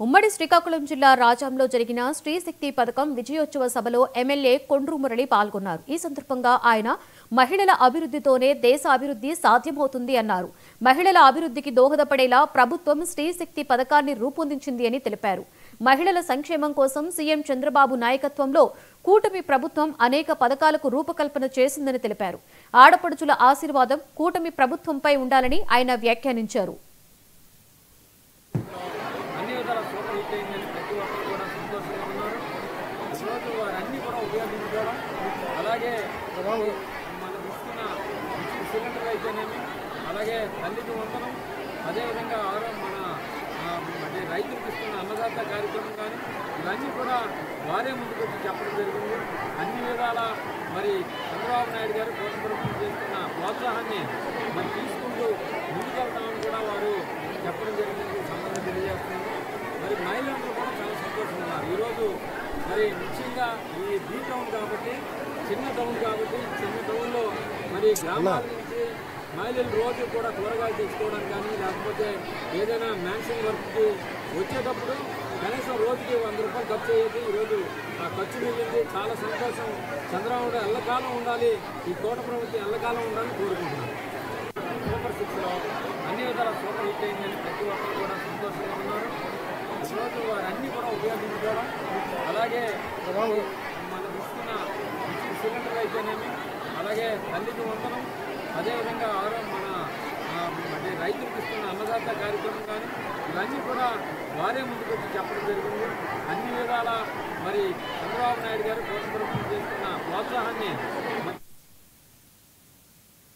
ఉమ్మడి శ్రీకాకుళం జిల్లా రాజాంలో జరిగిన స్త్రీ శక్తి పథకం విజయోత్సవ సభలో ఎమ్మెల్యే కొండ్రు మురళి పాల్గొన్నారు. ఈ సందర్భంగా ఆయన మహిళల అభివృద్ధితోనే దేశ అభివృద్ధి సాధ్యమవుతుంది అన్నారు. మహిళల అభివృద్ధికి దోహదపడేలా ప్రభుత్వం స్త్రీ శక్తి పథకాన్ని రూపొందించింది అని తెలిపారు. మహిళల సంక్షేమం కోసం సీఎం చంద్రబాబు నాయకత్వంలో కూటమి ప్రభుత్వం అనేక పథకాలకు రూపకల్పన చేసిందని తెలిపారు. ఆడపడుచుల ఆశీర్వాదం కూటమి ప్రభుత్వంపై ఉండాలని ఆయన వ్యాఖ్యానించారు. అలాగే మనం ఇస్తున్న సిలిండర్ అయితేనేమి, అలాగే తల్లికి వందనం, అదేవిధంగా మన రైతులకు ఇస్తున్న అన్నదాత కార్యక్రమం కానీ ఇవన్నీ కూడా వారే ముందుకొచ్చి చెప్పడం జరిగింది. అన్ని విధాల మరి చంద్రబాబు నాయుడు గారు ప్రభుత్వం చేస్తున్న ప్రోత్సాహాన్ని మరి తీసుకుంటూ ముందుకెళ్తామని కూడా వారు చెప్పడం జరిగింది. సంబంధం తెలియజేస్తున్నారు. మరి మహిళలందరూ కూడా చాలా సంతోషంగా ఉన్నారు. ఈరోజు మరి ముఖ్యంగా ఈ బీ టౌన్ కాబట్టి, చిన్న టౌన్లో మరి గ్రామాల నుంచి మహిళలు రోజు కూడా కూరగాయలు తెచ్చుకోవడానికి కానీ, లేకపోతే ఏదైనా మ్యాన్షన్ వర్క్కి వచ్చేటప్పుడు కనీసం రోజుకి 100 రూపాయలు ఖర్చు అయ్యేది. ఈరోజు ఆ ఖర్చు మిగిలింది. చాలా సంతోషం. చంద్రబాబు ఎల్లకాలం ఉండాలి, ఈ కోట ప్రభుత్వం ఎల్లకాలం ఉండాలని కోరుకుంటున్నాను. సూపర్ 6లో అన్ని విధాల సూపర్ హిట్ అయిందని ప్రతి ఒక్కరు కూడా సంతోషంగా ఉన్నారు. ఈరోజు వారన్నీ కూడా ఉపయోగించుకోవడం, అలాగే మనం ఇస్తున్న సిలిండర్ అయితేనేమి, అలాగే తల్లికి వందనం, అదేవిధంగా మన రైతులకు ఇస్తున్న అన్నదాత కార్యక్రమం కానీ ఇవన్నీ కూడా వారే ముందుకొచ్చి చెప్పడం జరిగింది. అన్ని విధాల మరి చంద్రబాబు నాయుడు గారు ప్రభుత్వం చేస్తున్న ప్రోత్సాహాన్ని